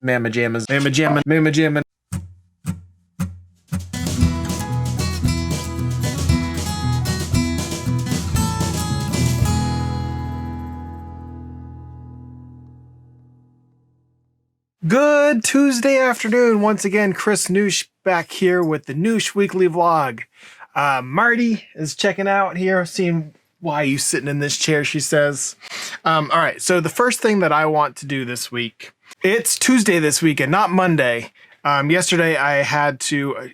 Mamajamas, Mamajamas, Mamajamas. Good Tuesday afternoon. Once again, Chris Noosh back here with the Noosh Weekly Vlog. Marty is checking out here, seeing why you sitting in this chair, she says. All right, so the first thing that I want to do this week, it's Tuesday this week and not Monday. Yesterday I had to,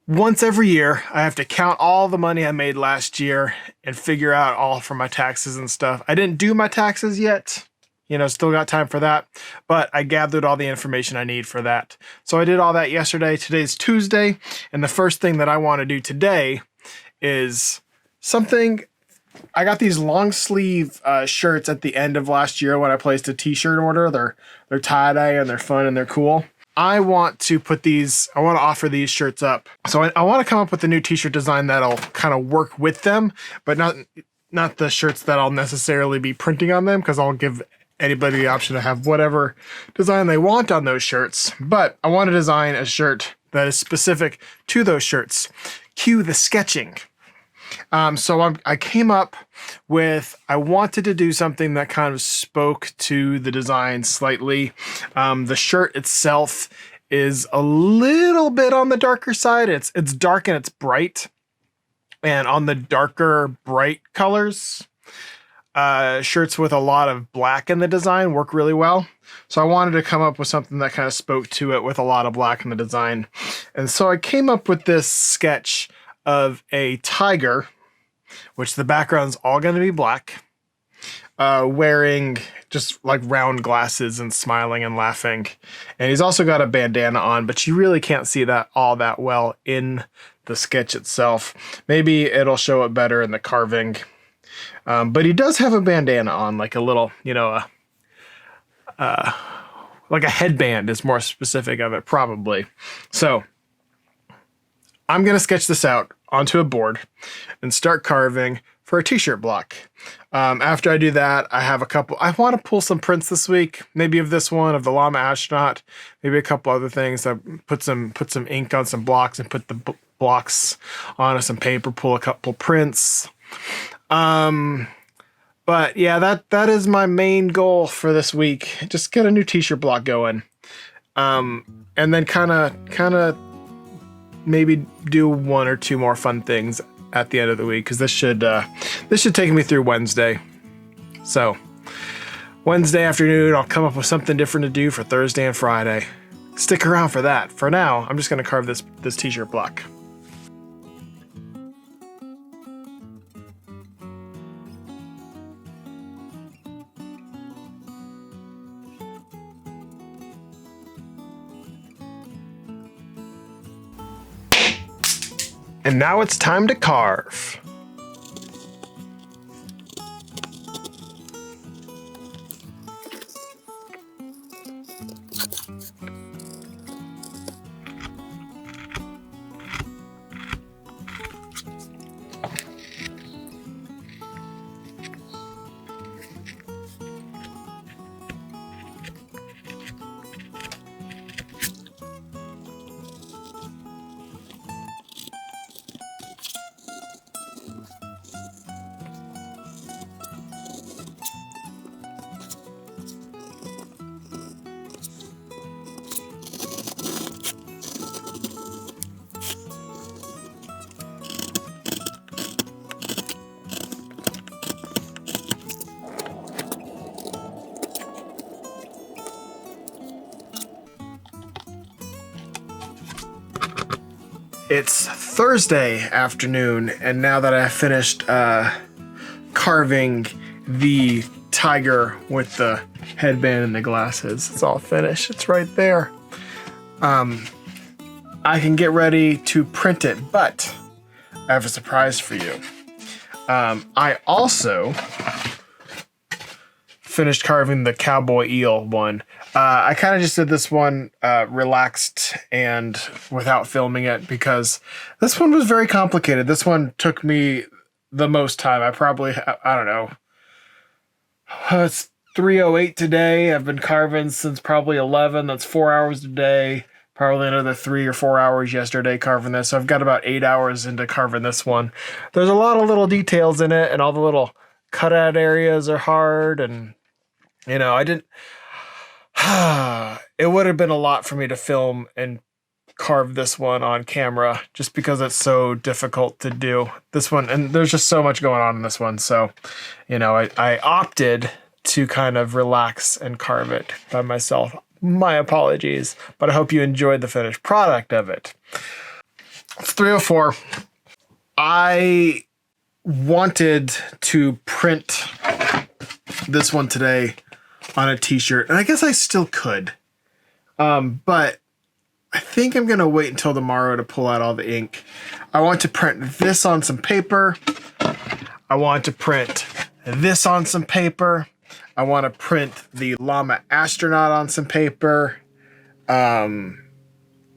once every year, I have to count all the money I made last year and figure out all for my taxes and stuff. I didn't do my taxes yet. Still got time for that, but I gathered all the information I need for that. So I did all that yesterday. Today's Tuesday, and the first thing that I want to do today is something. I got these long sleeve shirts at the end of last year when I placed a t-shirt order. They're tie-dye and they're fun and they're cool. I want to offer these shirts up. So I want to come up with a new t-shirt design that'll kind of work with them, but not the shirts that I'll necessarily be printing on them, because I'll give anybody the option to have whatever design they want on those shirts. But I want to design a shirt that is specific to those shirts. Cue the sketching. So I came up with, I wanted to do something that kind of spoke to the design slightly. The shirt itself is a little bit on the darker side. It's dark and it's bright. And on the darker, bright colors, shirts with a lot of black in the design work really well. So I wanted to come up with something that kind of spoke to it with a lot of black in the design. And so I came up with this sketch of a tiger, which the background's all going to be black, wearing just like round glasses and smiling and laughing. And he's also got a bandana on, but you really can't see that all that well in the sketch itself. Maybe it'll show it better in the carving. But he does have a bandana on, like a little, like a headband is more specific of it, probably. So I'm going to sketch this out onto a board and start carving for a t-shirt block. After I do that, I want to pull some prints this week, maybe of this one, of the llama astronaut, maybe a couple other things. I put some ink on some blocks and put the blocks on some paper, pull a couple prints. But yeah, that is my main goal for this week. Just get a new t-shirt block going. And then kind of maybe do one or two more fun things at the end of the week, because this should take me through Wednesday. So Wednesday afternoon, I'll come up with something different to do for Thursday and Friday. Stick around for that. For now, I'm just going to carve this t-shirt block. And now it's time to carve. It's Thursday afternoon, and now that I finished carving the tiger with the headband and the glasses, it's all finished. It's right there. I can get ready to print it, but I have a surprise for you. I also finished carving the cowboy eel one. I kind of just did this one relaxed and without filming it, because this one was very complicated. This one took me the most time. I don't know, it's 3:08 today. I've been carving since probably 11. That's 4 hours a day. Probably another 3 or 4 hours yesterday carving this. So I've got about 8 hours into carving this one. There's a lot of little details in it, and all the little cutout areas are hard. And, you know, I didn't... It would have been a lot for me to film and carve this one on camera just because it's so difficult to do. This one, and there's just so much going on in this one. So, you know, I opted to kind of relax and carve it by myself. My apologies, but I hope you enjoyed the finished product of it. It's 3:04. I wanted to print this one today on a t-shirt, and I guess I still could. But I think I'm going to wait until tomorrow to pull out all the ink. I want to print this on some paper. I want to print this on some paper. I want to print the llama astronaut on some paper. And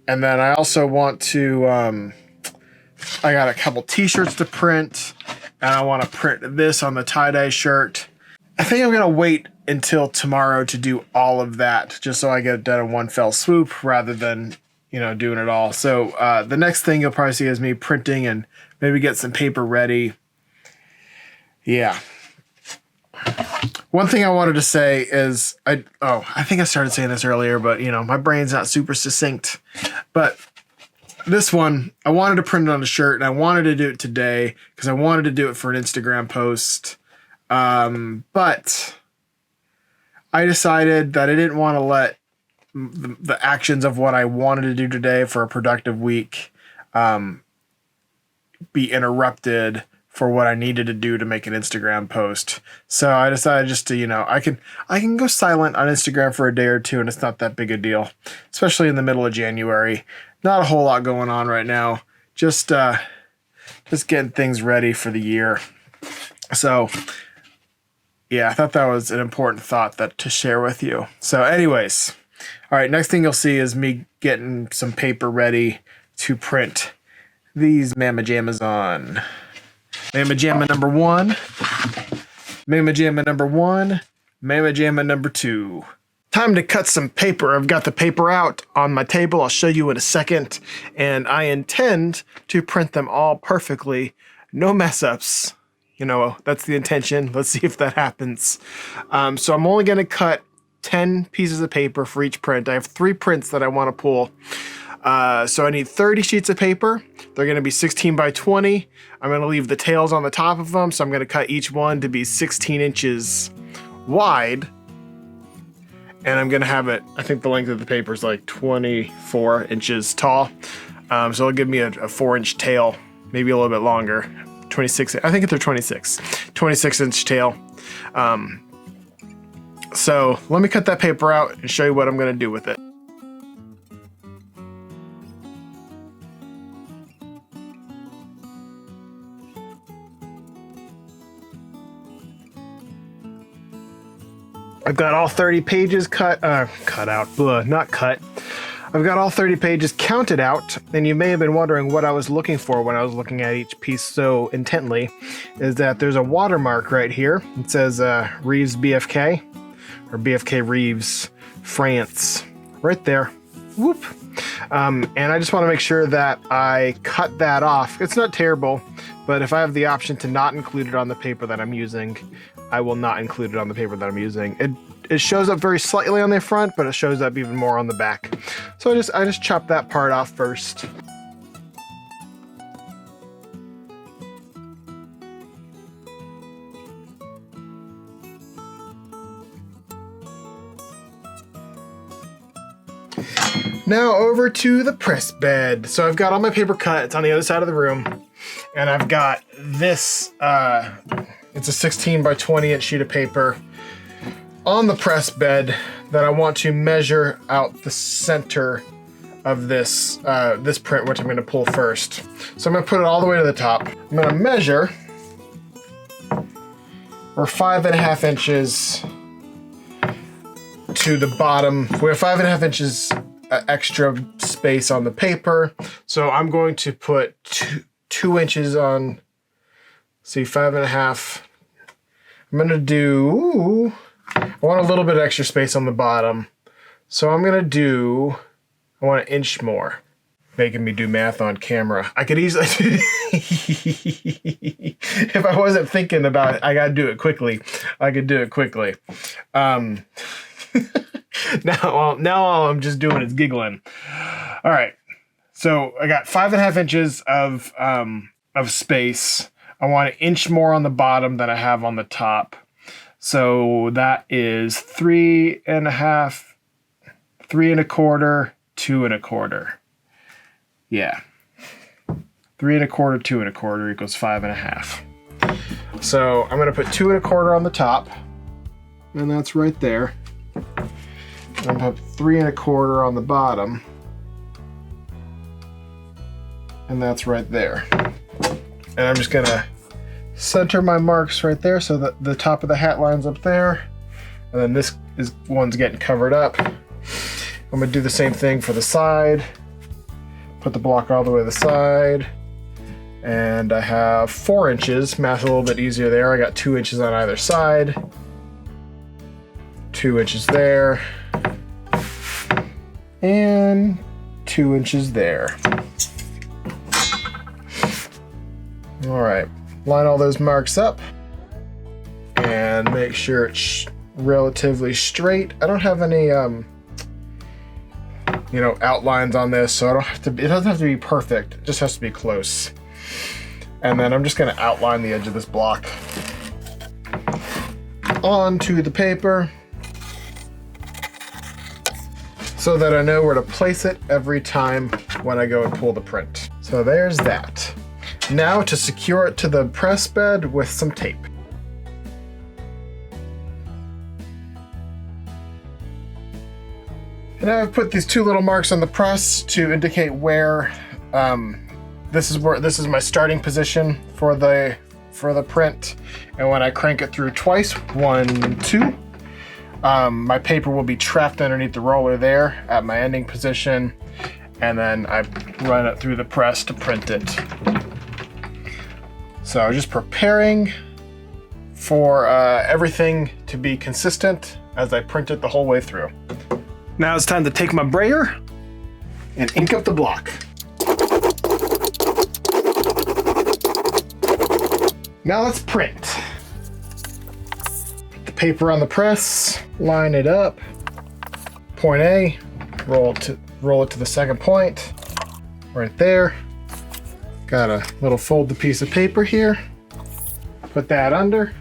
then I also want to, I got a couple t-shirts to print, and I want to print this on the tie-dye shirt. I think I'm going to wait until tomorrow to do all of that, just so I get it done in one fell swoop rather than, you know, doing it all. So the next thing you'll probably see is me printing and maybe get some paper ready. Yeah. One thing I wanted to say is, I think I started saying this earlier, but, you know, my brain's not super succinct. But this one, I wanted to print it on a shirt, and I wanted to do it today because I wanted to do it for an Instagram post. But I decided that I didn't want to let the actions of what I wanted to do today for a productive week be interrupted for what I needed to do to make an Instagram post. So I decided just to, you know, I can go silent on Instagram for a day or two, and it's not that big a deal, especially in the middle of January. Not a whole lot going on right now. Just getting things ready for the year. So yeah, I thought that was an important thought to share with you. So anyways, all right, next thing you'll see is me getting some paper ready to print these Mamajamas on. Mamajama number 1, Mamajama number 1, Mamajama number 2. Time to cut some paper. I've got the paper out on my table. I'll show you in a second. And I intend to print them all perfectly. No mess ups. You know, that's the intention. Let's see if that happens. So I'm only going to cut 10 pieces of paper for each print. I have 3 prints that I want to pull. So I need 30 sheets of paper. They're going to be 16 by 20. I'm going to leave the tails on the top of them. So I'm going to cut each one to be 16 inches wide. And I'm going to have it, I think the length of the paper is like 24 inches tall. So it'll give me a 4-inch tail, maybe a little bit longer. 26, I think they're 26-inch tail. So let me cut that paper out and show you what I'm going to do with it. I've got all 30 pages cut out, not cut. I've got all 30 pages counted out, and you may have been wondering what I was looking for when I was looking at each piece so intently, is that there's a watermark right here. It says Reeves BFK, or BFK Reeves, France, right there. Whoop. And I just want to make sure that I cut that off. It's not terrible, but if I have the option to not include it on the paper that I'm using, I will not include it on the paper that I'm using. It shows up very slightly on the front, but it shows up even more on the back. So I just chop that part off first. Now over to the press bed. So I've got all my paper cut. It's on the other side of the room. And I've got this, it's a 16 by 20 inch sheet of paper on the press bed that I want to measure out the center of this this print, which I'm going to pull first. So I'm going to put it all the way to the top. I'm going to measure for 5.5 inches to the bottom. We have 5.5 inches extra space on the paper, so I'm going to put 2 inches on. See, 5.5. I'm going to do I want a little bit of extra space on the bottom. So I'm gonna do, I want an inch more. Making me do math on camera. I could easily, if I wasn't thinking about it, I gotta do it quickly. I could do it quickly. Now all I'm just doing is giggling. All right, so I got 5.5 inches of space. I want an inch more on the bottom than I have on the top. So that is 3.5, 3.25, 2.25. Yeah. 3.25, 2.25 equals 5.5. So I'm gonna put 2.25 on the top, and that's right there. I'm gonna put 3.25 on the bottom, and that's right there. And I'm just gonna center my marks right there so that the top of the hat line's up there, and then this one's getting covered up. I'm gonna do the same thing for the side. Put the block all the way to the side, and I have 4 inches. Math a little bit easier there. I got 2 inches on either side, 2 inches there, and 2 inches there. All right, line all those marks up and make sure it's relatively straight. I don't have any outlines on this, so it doesn't have to be perfect. It just has to be close. And then I'm just gonna outline the edge of this block onto the paper so that I know where to place it every time when I go and pull the print. So there's that. Now to secure it to the press bed with some tape. And I've put these 2 little marks on the press to indicate where this is my starting position for the print. And when I crank it through twice, 1, 2, my paper will be trapped underneath the roller there at my ending position, and then I run it through the press to print it. So just preparing for everything to be consistent as I print it the whole way through. Now it's time to take my brayer and ink up the block. Now let's print. Put the paper on the press, line it up. Point A, roll it to the second point, right there. Got a little folded piece of paper here. Put that under,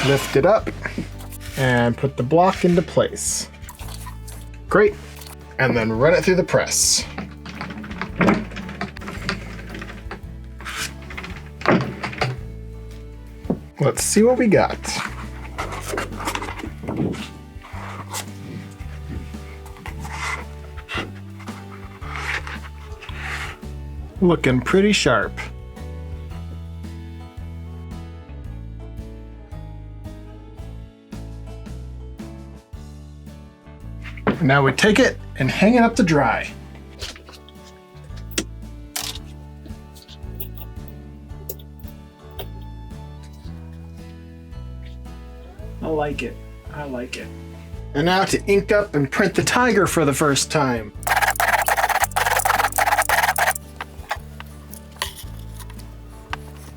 lift it up, and put the block into place. Great. And then run it through the press. Let's see what we got. Looking pretty sharp. Now we take it and hang it up to dry. I like it. I like it. And now to ink up and print the tiger for the first time.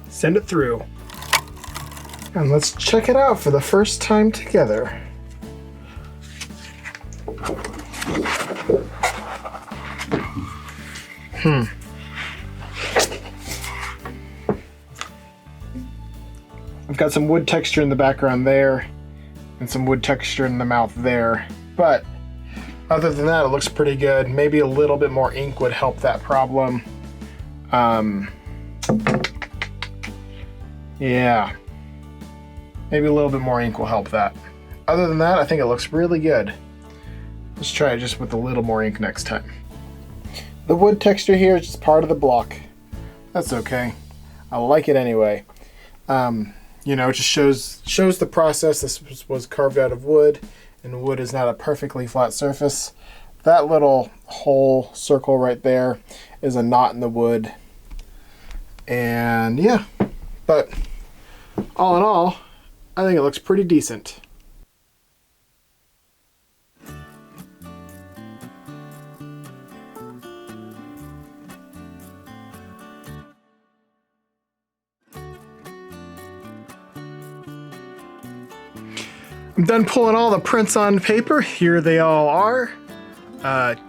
Send it through. And let's check it out for the first time together. I've got some wood texture in the background there, and some wood texture in the mouth there. But other than that, it looks pretty good. Maybe a little bit more ink would help that problem. Yeah. Maybe a little bit more ink will help that. Other than that, I think it looks really good. Let's try it just with a little more ink next time. The wood texture here is just part of the block. That's okay. I like it anyway. You know, it just shows the process. This was carved out of wood, and wood is not a perfectly flat surface. That little whole circle right there is a knot in the wood. And yeah, but all in all, I think it looks pretty decent. I'm done pulling all the prints on paper. Here they all are.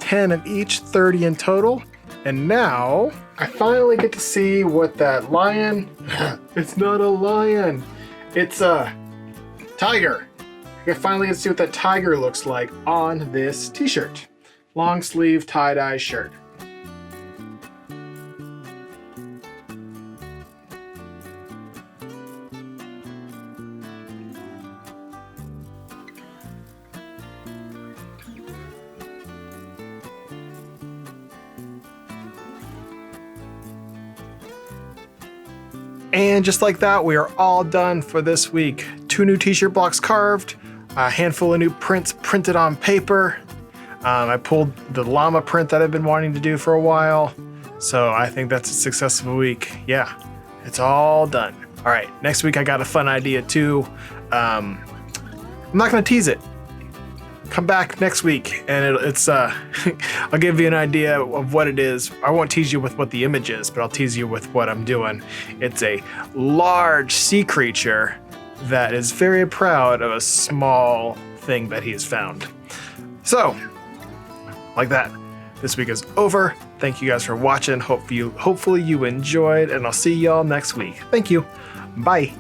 10 of each, 30 in total. And now I finally get to see what that lion, it's not a lion, it's a tiger. I finally get to see what that tiger looks like on this t-shirt. Long sleeve tie-dye shirt. And just like that, we are all done for this week. 2 new t-shirt blocks carved, a handful of new prints printed on paper. I pulled the llama print that I've been wanting to do for a while. So I think that's a successful week. Yeah, it's all done. All right, next week I got a fun idea too. I'm not gonna tease it. Come back next week and it's I'll give you an idea of what it is. I won't tease you with what the image is, but I'll tease you with what I'm doing. It's a large sea creature that is very proud of a small thing that he has found. So, like that, this week is over. Thank you guys for watching. Hopefully you enjoyed, and I'll see y'all next week. Thank you. Bye.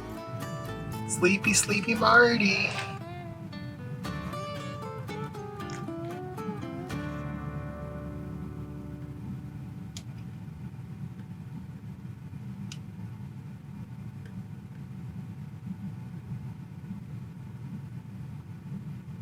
Sleepy, sleepy Marty.